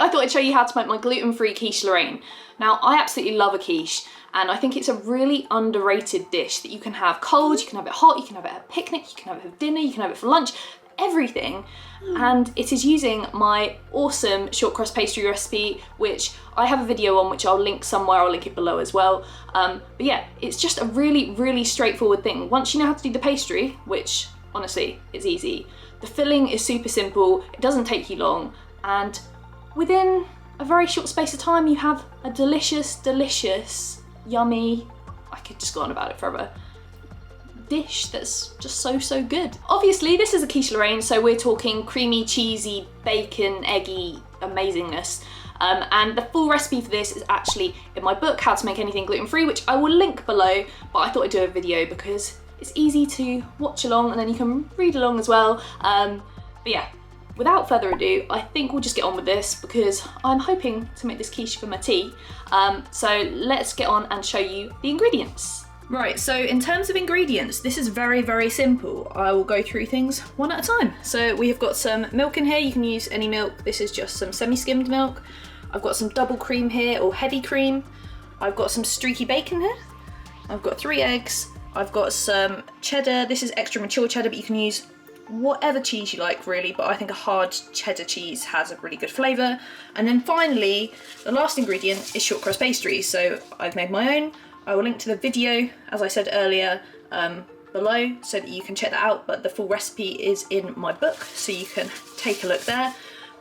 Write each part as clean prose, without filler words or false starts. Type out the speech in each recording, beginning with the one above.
I thought I'd show you how to make my gluten-free quiche Lorraine. Now, I absolutely love a quiche, and I think it's a really underrated dish that you can have cold, you can have it hot, you can have it at a picnic, you can have it for dinner, you can have it for lunch, everything. And it is using my awesome short crust pastry recipe, which I have a video on, which I'll link somewhere, I'll link it below as well. But yeah, it's just a really, really straightforward thing. Once you know how to do the pastry, which honestly is easy, the filling is super simple, it doesn't take you long, and within a very short space of time you have a delicious, delicious, yummy, I could just go on about it forever, dish that's just so, so good. Obviously this is a quiche Lorraine, so we're talking creamy, cheesy, bacon, eggy amazingness. And the full recipe for this is actually in my book, How to Make Anything Gluten-Free, which I will link below, but I thought I'd do a video because it's easy to watch along and then you can read along as well. But yeah, without further ado, I think we'll just get on with this because I'm hoping to make this quiche for my tea. So let's get on and show you the ingredients. Right, so in terms of ingredients, this is very, very simple. I will go through things one at a time. So we have got some milk in here. You can use any milk. This is just some semi-skimmed milk. I've got some double cream here, or heavy cream. I've got some streaky bacon here. I've got 3 eggs. I've got some cheddar. This is extra mature cheddar, but you can use whatever cheese you like really, but I think a hard cheddar cheese has a really good flavour. And then finally, the last ingredient is short crust pastry. So I've made my own. I will link to the video, as I said earlier, below so that you can check that out, but the full recipe is in my book, so you can take a look there.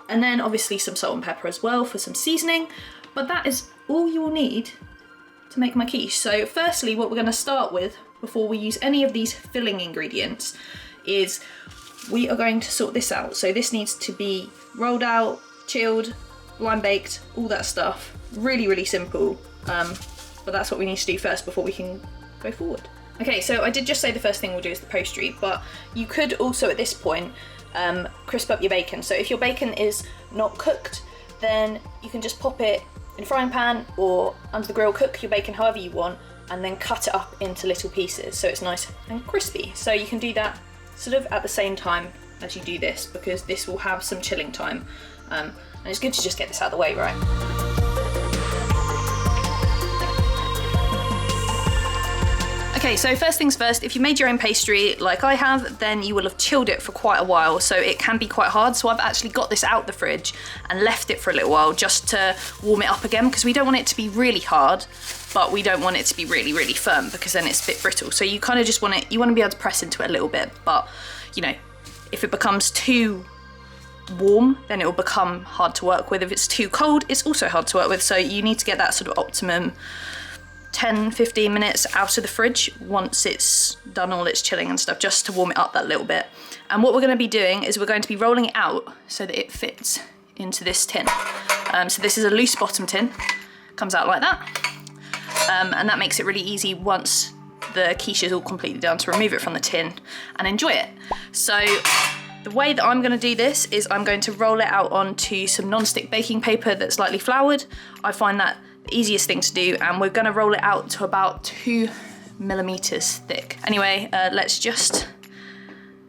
And then obviously some salt and pepper as well for some seasoning, but that is all you will need to make my quiche. So firstly, what we're going to start with before we use any of these filling ingredients is we are going to sort this out. So this needs to be rolled out, chilled, blind baked, all that stuff. Really, really simple. But that's what we need to do first before we can go forward. Okay, so I did just say the first thing we'll do is the pastry, but you could also at this point crisp up your bacon. So if your bacon is not cooked, then you can just pop it in a frying pan or under the grill, cook your bacon however you want, and then cut it up into little pieces so it's nice and crispy. So you can do that sort of at the same time as you do this, because this will have some chilling time. And it's good to just get this out of the way, right? Okay, so first things first, if you made your own pastry like I have, then you will have chilled it for quite a while, so it can be quite hard. So I've actually got this out the fridge and left it for a little while just to warm it up again, because we don't want it to be really hard, but we don't want it to be really, really firm, because then it's a bit brittle. So you kind of just want it, you want to be able to press into it a little bit, but you know, if it becomes too warm, then it will become hard to work with. If it's too cold, it's also hard to work with. So you need to get that sort of optimum 10-15 minutes out of the fridge once it's done all its chilling and stuff, just to warm it up that little bit. And what we're going to be doing is we're going to be rolling it out so that it fits into this tin. So this is a loose bottom tin, comes out like that, and that makes it really easy once the quiche is all completely done to remove it from the tin and enjoy it. So the way that I'm going to do this is I'm going to roll it out onto some non-stick baking paper that's lightly floured. I find that easiest thing to do, and we're going to roll it out to about 2 millimeters thick. Anyway, let's just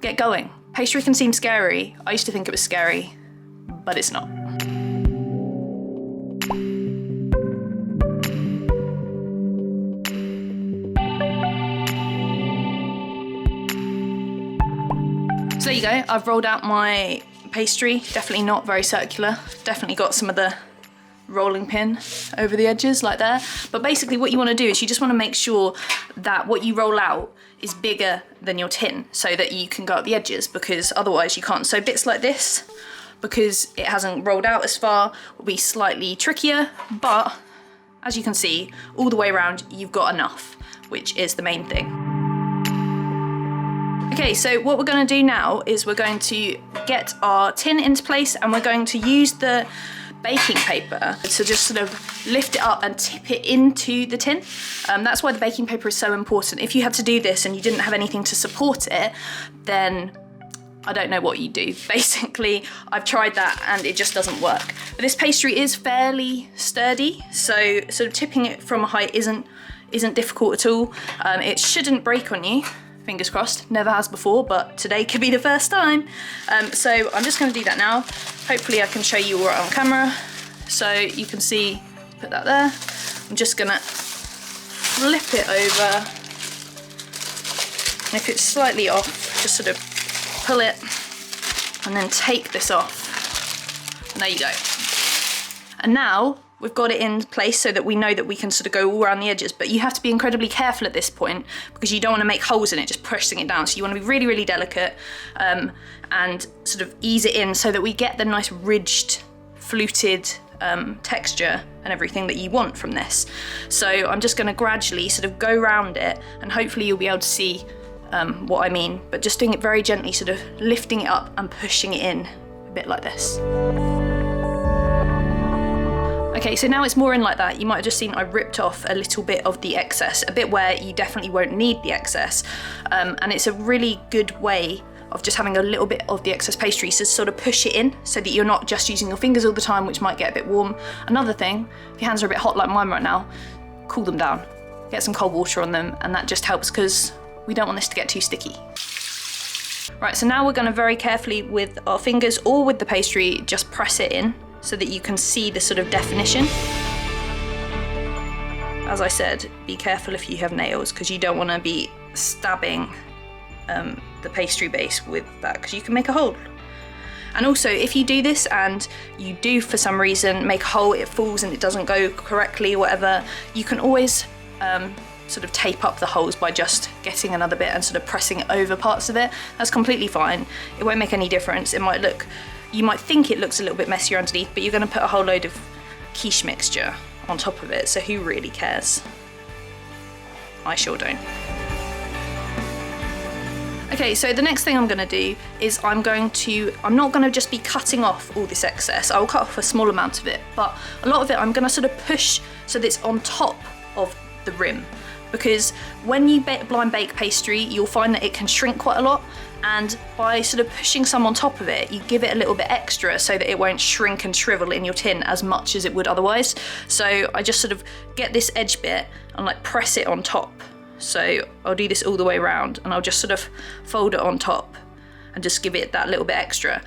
get going. Pastry can seem scary. I used to think it was scary, but it's not. So there you go, I've rolled out my pastry. Definitely not very circular. Definitely got some of the rolling pin over the edges like there. But basically what you want to do is you just want to make sure that what you roll out is bigger than your tin so that you can go up the edges, because otherwise you can't. So bits like this, because it hasn't rolled out as far, will be slightly trickier, but as you can see, all the way around you've got enough, which is the main thing. Okay, so what we're going to do now is we're going to get our tin into place, and we're going to use the baking paper to just sort of lift it up and tip it into the tin. That's why the baking paper is so important. If you had to do this and you didn't have anything to support it, then I don't know what you do. Basically, I've tried that and it just doesn't work. But this pastry is fairly sturdy, so sort of tipping it from a height isn't difficult at all. It shouldn't break on you. Fingers crossed, never has before, but today could be the first time. So I'm just going to do that now. Hopefully I can show you all right on camera. So you can see, put that there. I'm just gonna flip it over. And if it's slightly off, just sort of pull it and then take this off. And there you go. And now we've got it in place so that we know that we can sort of go all around the edges, but you have to be incredibly careful at this point because you don't want to make holes in it, just pressing it down. So you want to be really, really delicate and sort of ease it in so that we get the nice ridged, fluted texture and everything that you want from this. So I'm just going to gradually sort of go around it, and hopefully you'll be able to see what I mean, but just doing it very gently, sort of lifting it up and pushing it in a bit like this. Okay, so now it's more in like that. You might have just seen I ripped off a little bit of the excess, a bit where you definitely won't need the excess. And it's a really good way of just having a little bit of the excess pastry to sort of push it in so that you're not just using your fingers all the time, which might get a bit warm. Another thing, if your hands are a bit hot like mine right now, cool them down. Get some cold water on them, and that just helps because we don't want this to get too sticky. Right, so now we're gonna very carefully with our fingers or with the pastry, just press it in so that you can see the sort of definition. As I said, be careful if you have nails because you don't want to be stabbing the pastry base with that because you can make a hole. And also, if you do this and you do for some reason make a hole, it falls and it doesn't go correctly or whatever, you can always sort of tape up the holes by just getting another bit and sort of pressing it over parts of it. That's completely fine. It won't make any difference. It might look, you might think it looks a little bit messier underneath, but you're going to put a whole load of quiche mixture on top of it, so who really cares? I sure don't. Okay, so the next thing I'm going to do is I'm not going to just be cutting off all this excess. I'll cut off a small amount of it, but a lot of it I'm going to sort of push so that it's on top of the rim. Because when you blind bake pastry, you'll find that it can shrink quite a lot, and by sort of pushing some on top of it, you give it a little bit extra so that it won't shrink and shrivel in your tin as much as it would otherwise. So I just sort of get this edge bit and like press it on top. So I'll do this all the way around and I'll just sort of fold it on top and just give it that little bit extra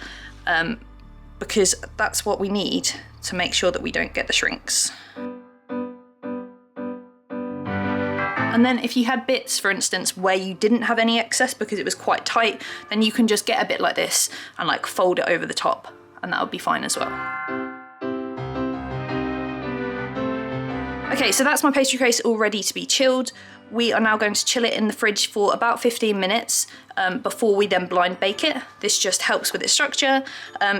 because that's what we need to make sure that we don't get the shrinks. And then if you had bits, for instance, where you didn't have any excess because it was quite tight, then you can just get a bit like this and like fold it over the top, and that would be fine as well. Okay, so that's my pastry case all ready to be chilled. We are now going to chill it in the fridge for about 15 minutes before we then blind bake it. This just helps with its structure.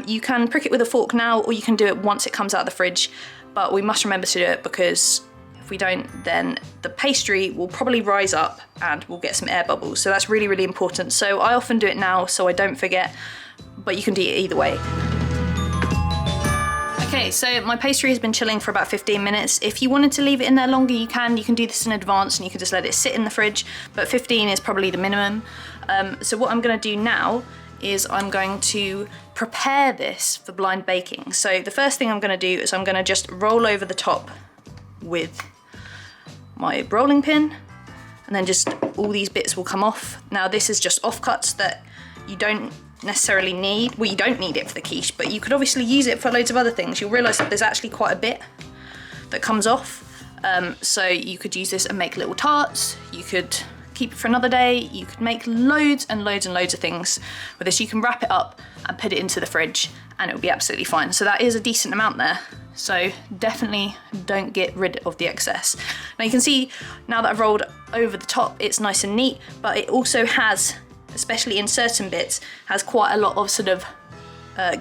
You can prick it with a fork now, or you can do it once it comes out of the fridge, but we must remember to do it because if we don't, then the pastry will probably rise up and we'll get some air bubbles. So that's really, really important. So I often do it now so I don't forget, but you can do it either way. Okay, so my pastry has been chilling for about 15 minutes. If you wanted to leave it in there longer, you can. You can do this in advance and you can just let it sit in the fridge, but 15 is probably the minimum. So what I'm gonna do now is I'm going to prepare this for blind baking. So the first thing I'm gonna do is I'm gonna just roll over the top with my rolling pin, and then just all these bits will come off. Now this is just offcuts that you don't necessarily need. Well, you don't need it for the quiche, but you could obviously use it for loads of other things. You'll realise that there's actually quite a bit that comes off. So you could use this and make little tarts. You could keep it for another day. You could make loads and loads and loads of things with this. You can wrap it up and put it into the fridge and it will be absolutely fine. So that is a decent amount there. So definitely don't get rid of the excess. Now you can see now that I've rolled over the top, it's nice and neat, but it also has, especially in certain bits, has quite a lot of sort of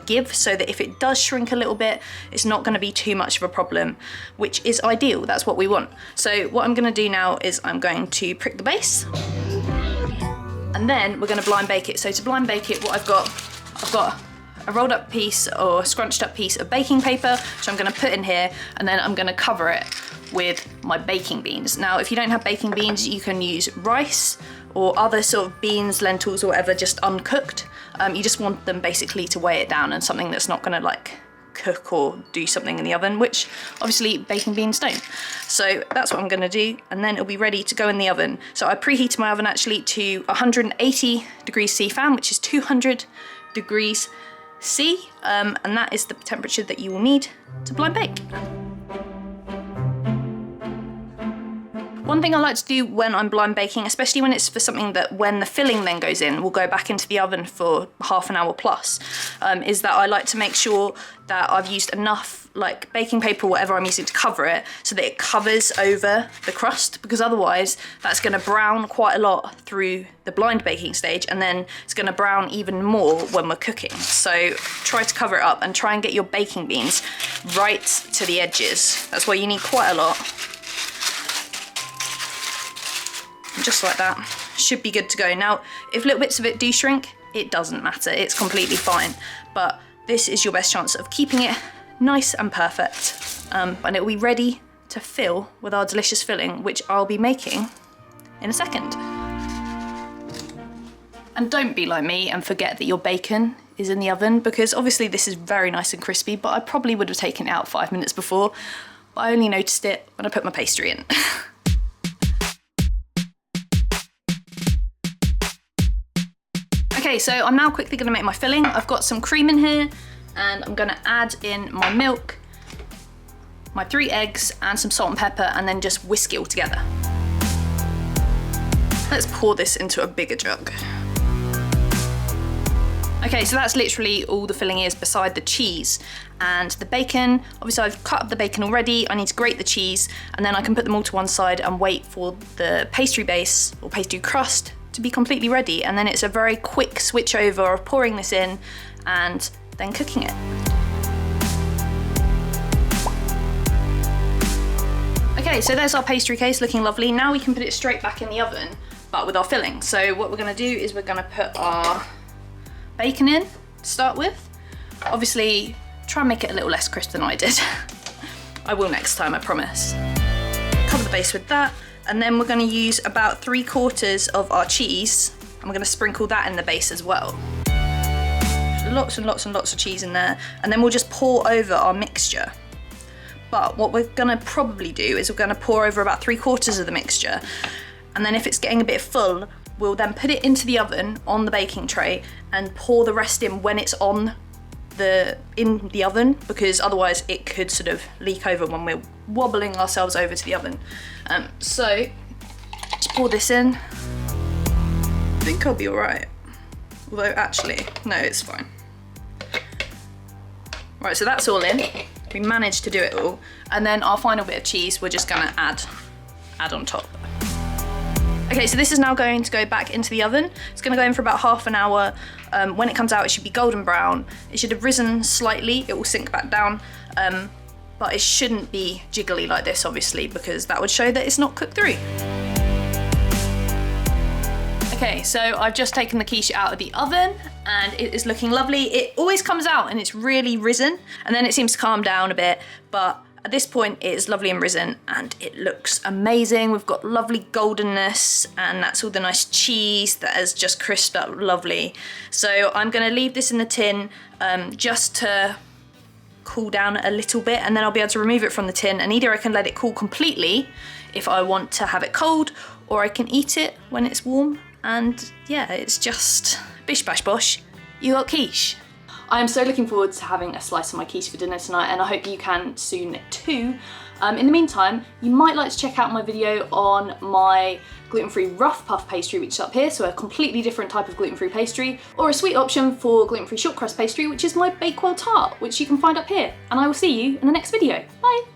give, so that if it does shrink a little bit, it's not going to be too much of a problem, which is ideal. That's what we want. So what I'm going to do now is I'm going to prick the base, and then we're going to blind bake it. So to blind bake it, what I've got a rolled up piece or scrunched up piece of baking paper, which I'm going to put in here, and then I'm going to cover it with my baking beans. Now, if you don't have baking beans, you can use rice or other sort of beans, lentils, or whatever, just uncooked. You just want them basically to weigh it down and something that's not gonna like cook or do something in the oven, which obviously baking beans don't. So that's what I'm gonna do, and then it'll be ready to go in the oven. So I preheated my oven actually to 180 degrees C fan, which is 200 degrees C, and that is the temperature that you will need to blind bake. One thing I like to do when I'm blind baking, especially when it's for something that when the filling then goes in, will go back into the oven for half an hour plus, is that I like to make sure that I've used enough like baking paper or whatever I'm using to cover it so that it covers over the crust, because otherwise that's going to brown quite a lot through the blind baking stage, and then it's going to brown even more when we're cooking. So try to cover it up and try and get your baking beans right to the edges. That's why you need quite a lot. Just like that, should be good to go. Now, if little bits of it do shrink, it doesn't matter, it's completely fine. But this is your best chance of keeping it nice and perfect. And it will be ready to fill with our delicious filling, which I'll be making in a second. And don't be like me and forget that your bacon is in the oven, because obviously this is very nice and crispy, but I probably would have taken it out 5 minutes before, but I only noticed it when I put my pastry in. Okay, so I'm now quickly gonna make my filling. I've got some cream in here, and I'm gonna add in my milk, my 3 eggs, and some salt and pepper, and then just whisk it all together. Let's pour this into a bigger jug. Okay, so that's literally all the filling is beside the cheese and the bacon. Obviously I've cut up the bacon already, I need to grate the cheese, and then I can put them all to one side and wait for the pastry base or pastry crust to be completely ready, and then it's a very quick switch over of pouring this in and then cooking it. Okay, so there's our pastry case looking lovely. Now we can put it straight back in the oven, but with our filling. So what we're gonna do is we're gonna put our bacon in to start with. Obviously, try and make it a little less crisp than I did. I will next time, I promise. Cover the base with that. And then we're going to use about 3/4 of our cheese, and we're going to sprinkle that in the base as well. Lots and lots and lots of cheese in there, and then we'll just pour over our mixture. But what we're going to probably do is we're going to pour over about 3/4 of the mixture, and then if it's getting a bit full, we'll then put it into the oven on the baking tray and pour the rest in when it's in the oven, because otherwise it could sort of leak over when we're wobbling ourselves over to the oven. So just pour this in. I think I'll be all right. Although actually, no, it's fine. Right, so that's all in. We managed to do it all. And then our final bit of cheese, we're just gonna add on top. Okay, so this is now going to go back into the oven. It's gonna go in for about half an hour. When it comes out, it should be golden brown. It should have risen slightly, it will sink back down, but it shouldn't be jiggly like this, obviously, because that would show that it's not cooked through. Okay, so I've just taken the quiche out of the oven, and it is looking lovely. It always comes out and it's really risen, and then it seems to calm down a bit, but at this point it is lovely and risen, and it looks amazing. We've got lovely goldenness, and that's all the nice cheese that has just crisped up lovely. So I'm gonna leave this in the tin just to cool down a little bit, and then I'll be able to remove it from the tin, and either I can let it cool completely if I want to have it cold, or I can eat it when it's warm, and yeah, it's just bish bash bosh, you got quiche. I am so looking forward to having a slice of my quiche for dinner tonight, and I hope you can soon too. In the meantime, you might like to check out my video on my gluten-free rough puff pastry, which is up here, so a completely different type of gluten-free pastry, or a sweet option for gluten-free short crust pastry, which is my Bakewell tart, which you can find up here. And I will see you in the next video. Bye!